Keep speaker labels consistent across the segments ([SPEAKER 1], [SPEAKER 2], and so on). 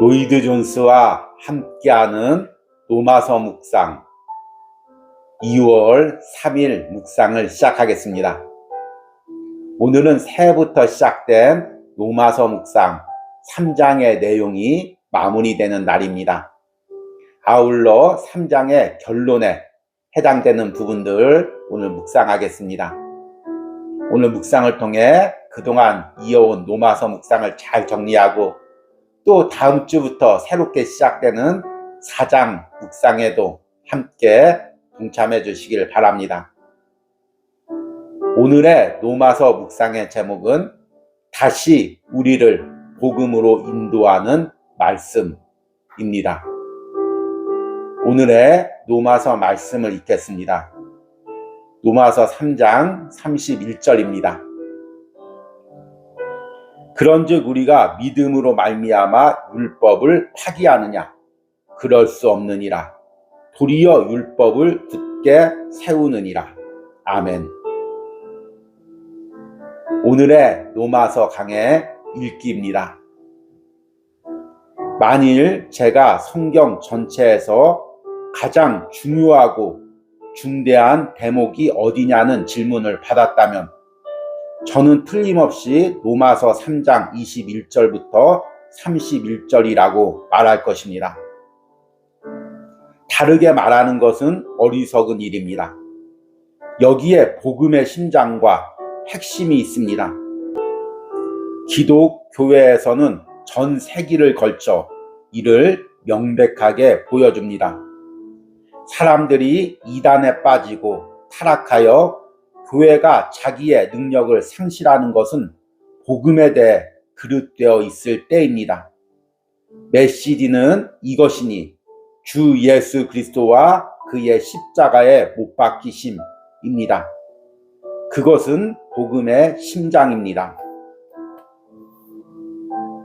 [SPEAKER 1] 로이드 존스와 함께하는 로마서 묵상 2월 3일 묵상을 시작하겠습니다. 오늘은 새해부터 시작된 로마서 묵상 3장의 내용이 마무리되는 날입니다. 아울러 3장의 결론에 해당되는 부분들을 오늘 묵상하겠습니다. 오늘 묵상을 통해 그동안 이어온 로마서 묵상을 잘 정리하고 또 다음 주부터 새롭게 시작되는 4장 묵상에도 함께 동참해 주시길 바랍니다. 오늘의 로마서 묵상의 제목은 다시 우리를 복음으로 인도하는 말씀입니다. 오늘의 로마서 말씀을 읽겠습니다. 로마서 3장 31절입니다. 그런즉 우리가 믿음으로 말미암아 율법을 파기하느냐? 그럴 수 없느니라. 도리어 율법을 굳게 세우느니라. 아멘. 오늘의 로마서 강의 읽기입니다. 만일 제가 성경 전체에서 가장 중요하고 중대한 대목이 어디냐는 질문을 받았다면 저는 틀림없이 로마서 3장 21절부터 31절이라고 말할 것입니다. 다르게 말하는 것은 어리석은 일입니다. 여기에 복음의 심장과 핵심이 있습니다. 기독교회에서는 전 세기를 걸쳐 이를 명백하게 보여줍니다. 사람들이 이단에 빠지고 타락하여 교회가 자기의 능력을 상실하는 것은 복음에 대해 그릇되어 있을 때입니다. 메시지는 이것이니 주 예수 그리스도와 그의 십자가에 못 박히심입니다. 그것은 복음의 심장입니다.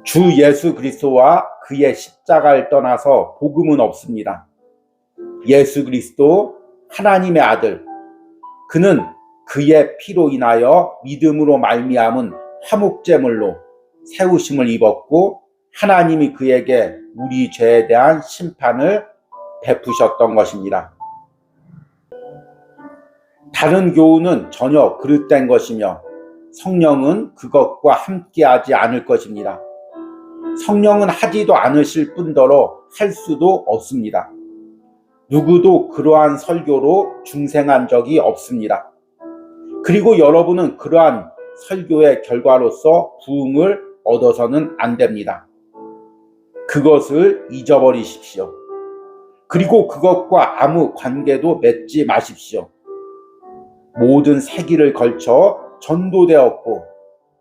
[SPEAKER 1] 주 예수 그리스도와 그의 십자가를 떠나서 복음은 없습니다. 예수 그리스도 하나님의 아들, 그는 그의 피로 인하여 믿음으로 말미암은 화목제물로 세우심을 입었고 하나님이 그에게 우리 죄에 대한 심판을 베푸셨던 것입니다. 다른 교훈은 전혀 그릇된 것이며 성령은 그것과 함께하지 않을 것입니다. 성령은 하지도 않으실 뿐더러 할 수도 없습니다. 누구도 그러한 설교로 중생한 적이 없습니다. 그리고 여러분은 그러한 설교의 결과로서 부흥을 얻어서는 안 됩니다. 그것을 잊어버리십시오. 그리고 그것과 아무 관계도 맺지 마십시오. 모든 세기를 걸쳐 전도되었고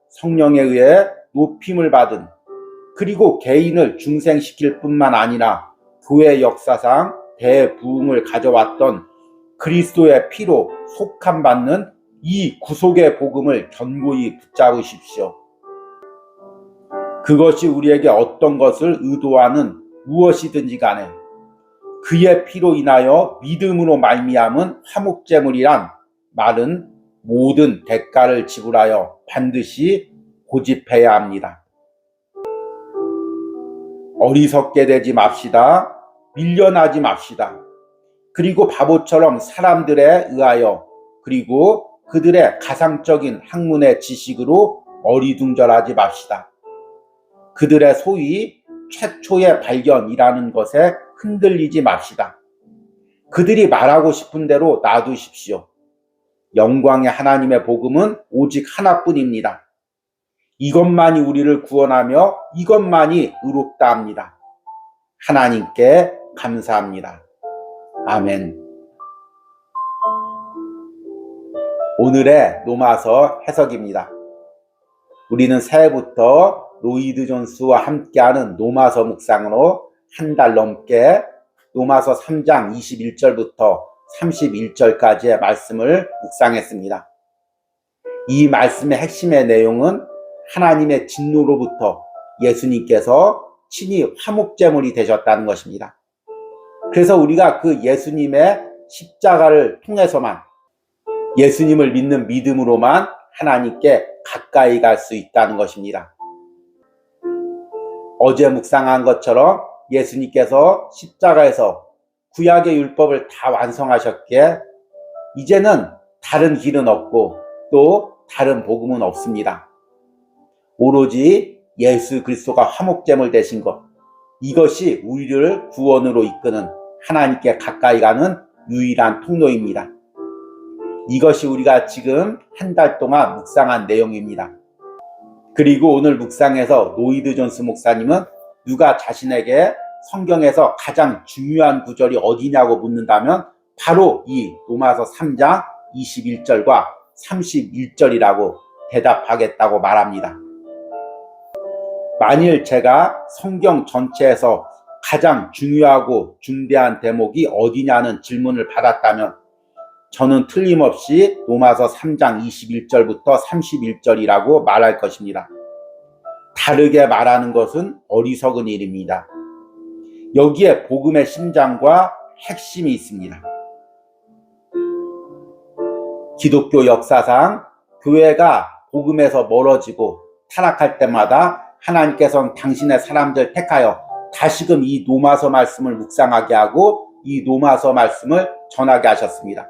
[SPEAKER 1] 성령에 의해 높임을 받은 그리고 개인을 중생시킬 뿐만 아니라 교회 역사상 대부흥을 가져왔던 그리스도의 피로 속함받는 이 구속의 복음을 견고히 붙잡으십시오. 그것이 우리에게 어떤 것을 의도하는 무엇이든지 간에 그의 피로 인하여 믿음으로 말미암은 화목제물이란 말은 모든 대가를 지불하여 반드시 고집해야 합니다. 어리석게 되지 맙시다. 밀려나지 맙시다. 그리고 바보처럼 사람들에 의하여 그리고 그들의 가상적인 학문의 지식으로 어리둥절하지 맙시다. 그들의 소위 최초의 발견이라는 것에 흔들리지 맙시다. 그들이 말하고 싶은 대로 놔두십시오. 영광의 하나님의 복음은 오직 하나뿐입니다. 이것만이 우리를 구원하며 이것만이 의롭다 합니다. 하나님께 감사합니다. 아멘. 오늘의 로마서 해석입니다. 우리는 새해부터 로이드 존스와 함께하는 로마서 묵상으로 한 달 넘게 로마서 3장 21절부터 31절까지의 말씀을 묵상했습니다. 이 말씀의 핵심의 내용은 하나님의 진노로부터 예수님께서 친히 화목제물이 되셨다는 것입니다. 그래서 우리가 그 예수님의 십자가를 통해서만 예수님을 믿는 믿음으로만 하나님께 가까이 갈 수 있다는 것입니다. 어제 묵상한 것처럼 예수님께서 십자가에서 구약의 율법을 다 완성하셨기에 이제는 다른 길은 없고 또 다른 복음은 없습니다. 오로지 예수 그리스도가 화목제물 되신 것, 이것이 우리를 구원으로 이끄는 하나님께 가까이 가는 유일한 통로입니다. 이것이 우리가 지금 한 달 동안 묵상한 내용입니다. 그리고 오늘 묵상에서 로이드 존스 목사님은 누가 자신에게 성경에서 가장 중요한 구절이 어디냐고 묻는다면 바로 이 로마서 3장 21절과 31절이라고 대답하겠다고 말합니다. 만일 제가 성경 전체에서 가장 중요하고 중대한 대목이 어디냐는 질문을 받았다면 저는 틀림없이 로마서 3장 21절부터 31절이라고 말할 것입니다. 다르게 말하는 것은 어리석은 일입니다. 여기에 복음의 심장과 핵심이 있습니다. 기독교 역사상 교회가 복음에서 멀어지고 타락할 때마다 하나님께서는 당신의 사람들 택하여 다시금 이 로마서 말씀을 묵상하게 하고 이 로마서 말씀을 전하게 하셨습니다.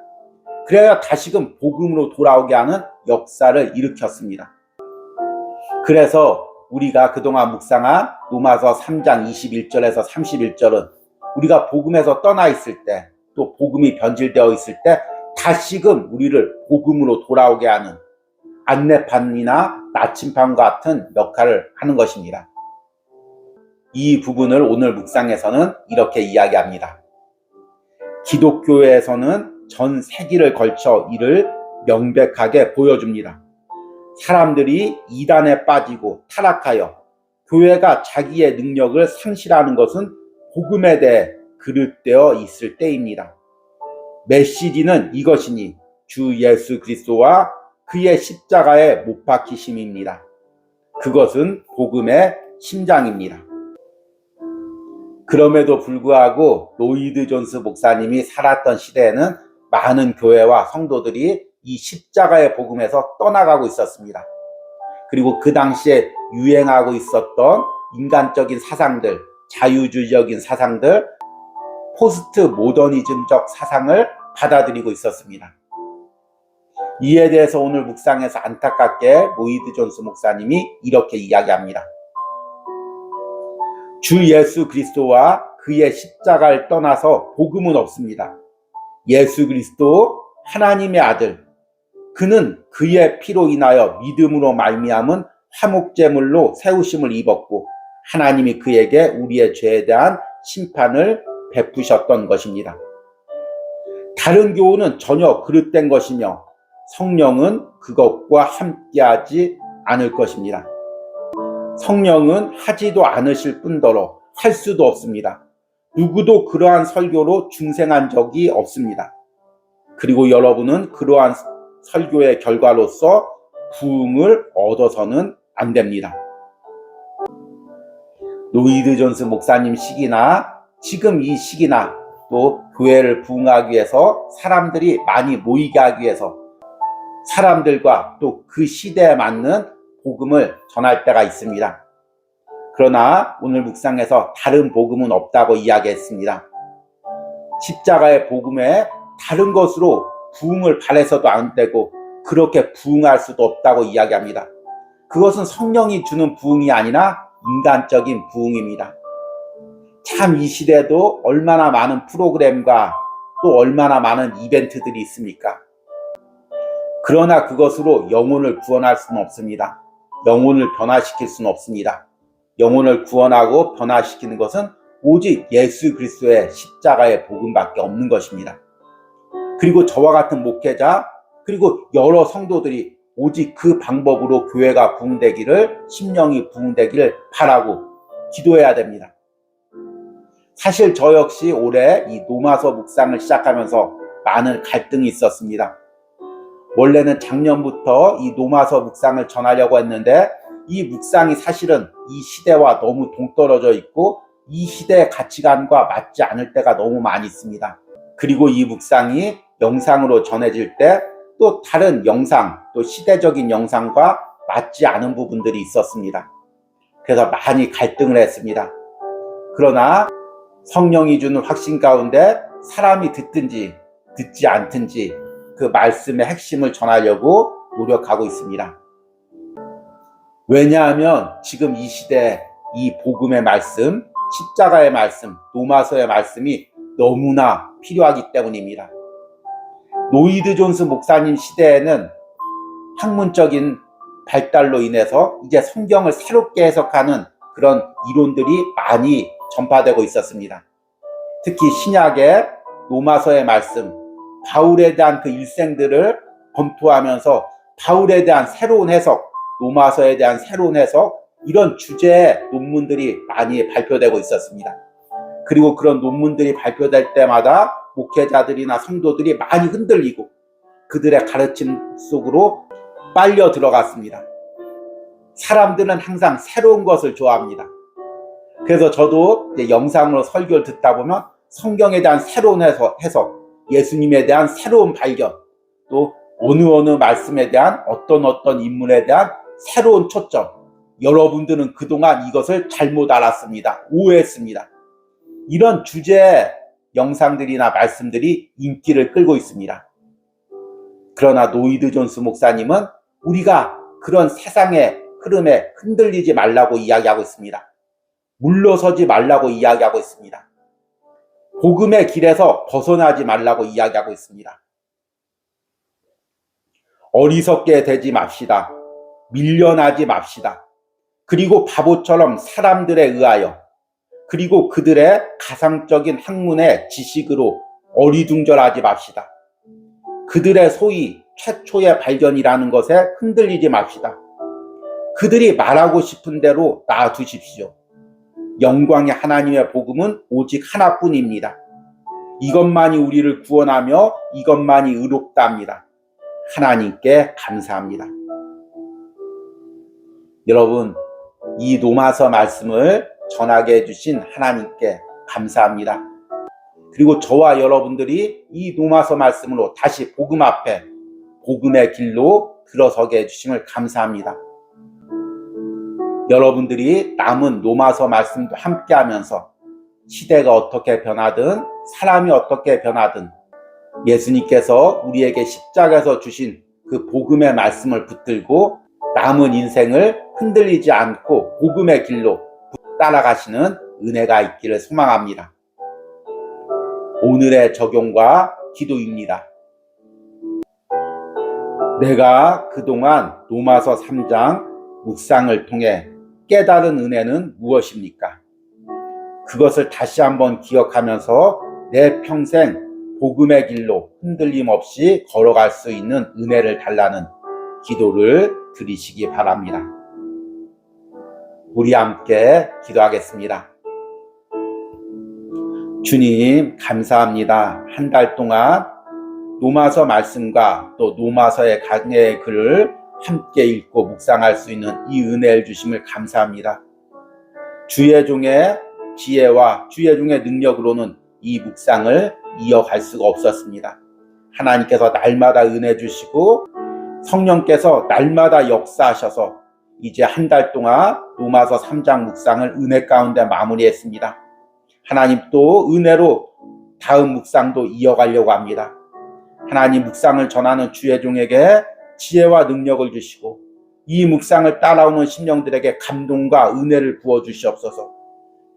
[SPEAKER 1] 그래야 다시금 복음으로 돌아오게 하는 역사를 일으켰습니다. 그래서 우리가 그동안 묵상한 로마서 3장 21절에서 31절은 우리가 복음에서 떠나 있을 때, 또 복음이 변질되어 있을 때 다시금 우리를 복음으로 돌아오게 하는 안내판이나 나침판 같은 역할을 하는 것입니다. 이 부분을 오늘 묵상에서는 이렇게 이야기합니다. 기독교에서는 전 세기를 걸쳐 이를 명백하게 보여줍니다. 사람들이 이단에 빠지고 타락하여 교회가 자기의 능력을 상실하는 것은 복음에 대해 그릇되어 있을 때입니다. 메시지는 이것이니 주 예수 그리스도와 그의 십자가에 못 박히심입니다. 그것은 복음의 심장입니다. 그럼에도 불구하고 로이드 존스 목사님이 살았던 시대에는 많은 교회와 성도들이 이 십자가의 복음에서 떠나가고 있었습니다. 그리고 그 당시에 유행하고 있었던 인간적인 사상들, 자유주의적인 사상들, 포스트 모더니즘적 사상을 받아들이고 있었습니다. 이에 대해서 오늘 묵상에서 안타깝게 로이드 존스 목사님이 이렇게 이야기합니다. 주 예수 그리스도와 그의 십자가를 떠나서 복음은 없습니다. 예수 그리스도 하나님의 아들, 그는 그의 피로 인하여 믿음으로 말미암은 화목제물로 세우심을 입었고 하나님이 그에게 우리의 죄에 대한 심판을 베푸셨던 것입니다. 다른 교훈은 전혀 그릇된 것이며 성령은 그것과 함께하지 않을 것입니다. 성령은 하지도 않으실 뿐더러 할 수도 없습니다. 누구도 그러한 설교로 중생한 적이 없습니다. 그리고 여러분은 그러한 설교의 결과로서 부흥을 얻어서는 안 됩니다. 로이드 존스 목사님 시기나 지금 이 시기나 또 교회를 부흥하기 위해서 사람들이 많이 모이게 하기 위해서 사람들과 또 그 시대에 맞는 복음을 전할 때가 있습니다. 그러나 오늘 묵상에서 다른 복음은 없다고 이야기했습니다. 십자가의 복음에 다른 것으로 부흥을 바래서도 안 되고 그렇게 부흥할 수도 없다고 이야기합니다. 그것은 성령이 주는 부흥이 아니라 인간적인 부흥입니다. 참 이 시대에도 얼마나 많은 프로그램과 또 얼마나 많은 이벤트들이 있습니까? 그러나 그것으로 영혼을 구원할 수는 없습니다. 영혼을 변화시킬 수는 없습니다. 영혼을 구원하고 변화시키는 것은 오직 예수 그리스도의 십자가의 복음밖에 없는 것입니다. 그리고 저와 같은 목회자 그리고 여러 성도들이 오직 그 방법으로 교회가 부흥되기를, 심령이 부흥되기를 바라고 기도해야 됩니다. 사실 저 역시 올해 이 로마서 묵상을 시작하면서 많은 갈등이 있었습니다. 원래는 작년부터 이 로마서 묵상을 전하려고 했는데 이 묵상이 사실은 이 시대와 너무 동떨어져 있고 이 시대의 가치관과 맞지 않을 때가 너무 많이 있습니다. 그리고 이 묵상이 영상으로 전해질 때 또 다른 영상, 또 시대적인 영상과 맞지 않은 부분들이 있었습니다. 그래서 많이 갈등을 했습니다. 그러나 성령이 주는 확신 가운데 사람이 듣든지 듣지 않든지 그 말씀의 핵심을 전하려고 노력하고 있습니다. 왜냐하면 지금 이 시대에 이 복음의 말씀, 십자가의 말씀, 로마서의 말씀이 너무나 필요하기 때문입니다. 로이드 존스 목사님 시대에는 학문적인 발달로 인해서 이제 성경을 새롭게 해석하는 그런 이론들이 많이 전파되고 있었습니다. 특히 신약의 로마서의 말씀, 바울에 대한 그 일생들을 검토하면서 바울에 대한 새로운 해석, 로마서에 대한 새로운 해석, 이런 주제의 논문들이 많이 발표되고 있었습니다. 그리고 그런 논문들이 발표될 때마다 목회자들이나 성도들이 많이 흔들리고 그들의 가르침 속으로 빨려 들어갔습니다. 사람들은 항상 새로운 것을 좋아합니다. 그래서 저도 이제 영상으로 설교를 듣다 보면 성경에 대한 새로운 해석, 예수님에 대한 새로운 발견, 또 어느 말씀에 대한 어떤 인물에 대한 새로운 초점, 여러분들은 그동안 이것을 잘못 알았습니다. 오해했습니다. 이런 주제의 영상들이나 말씀들이 인기를 끌고 있습니다. 그러나 로이드 존스 목사님은 우리가 그런 세상의 흐름에 흔들리지 말라고 이야기하고 있습니다. 물러서지 말라고 이야기하고 있습니다. 복음의 길에서 벗어나지 말라고 이야기하고 있습니다. 어리석게 되지 맙시다. 밀려나지 맙시다. 그리고 바보처럼 사람들에 의하여, 그리고 그들의 가상적인 학문의 지식으로 어리둥절하지 맙시다. 그들의 소위 최초의 발견이라는 것에 흔들리지 맙시다. 그들이 말하고 싶은 대로 놔두십시오. 영광의 하나님의 복음은 오직 하나뿐입니다. 이것만이 우리를 구원하며 이것만이 의롭답니다. 하나님께 감사합니다. 여러분, 이 로마서 말씀을 전하게 해주신 하나님께 감사합니다. 그리고 저와 여러분들이 이 로마서 말씀으로 다시 복음 앞에 복음의 길로 들어서게 해주심을 감사합니다. 여러분들이 남은 로마서 말씀도 함께 하면서 시대가 어떻게 변하든 사람이 어떻게 변하든 예수님께서 우리에게 십자가에서 주신 그 복음의 말씀을 붙들고 남은 인생을 흔들리지 않고 복음의 길로 따라가시는 은혜가 있기를 소망합니다. 오늘의 적용과 기도입니다. 내가 그동안 로마서 3장 묵상을 통해 깨달은 은혜는 무엇입니까? 그것을 다시 한번 기억하면서 내 평생 복음의 길로 흔들림 없이 걸어갈 수 있는 은혜를 달라는 기도를 드리시기 바랍니다. 우리 함께 기도하겠습니다. 주님, 감사합니다. 한 달 동안 로마서 말씀과 또 로마서의 강해의 글을 함께 읽고 묵상할 수 있는 이 은혜를 주심을 감사합니다. 주의 종의 지혜와 주의 종의 능력으로는 이 묵상을 이어갈 수가 없었습니다. 하나님께서 날마다 은혜 주시고 성령께서 날마다 역사하셔서 이제 한 달 동안 로마서 3장 묵상을 은혜 가운데 마무리했습니다. 하나님 또 은혜로 다음 묵상도 이어가려고 합니다. 하나님, 묵상을 전하는 주의 종에게 지혜와 능력을 주시고 이 묵상을 따라오는 심령들에게 감동과 은혜를 부어주시옵소서.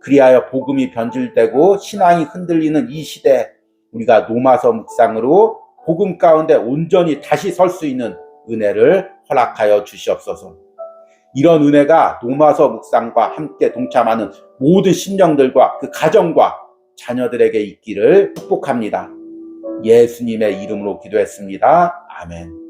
[SPEAKER 1] 그리하여 복음이 변질되고 신앙이 흔들리는 이 시대에 우리가 로마서 묵상으로 복음 가운데 온전히 다시 설 수 있는 은혜를 허락하여 주시옵소서. 이런 은혜가 로마서 묵상과 함께 동참하는 모든 심령들과 그 가정과 자녀들에게 있기를 축복합니다. 예수님의 이름으로 기도했습니다. 아멘.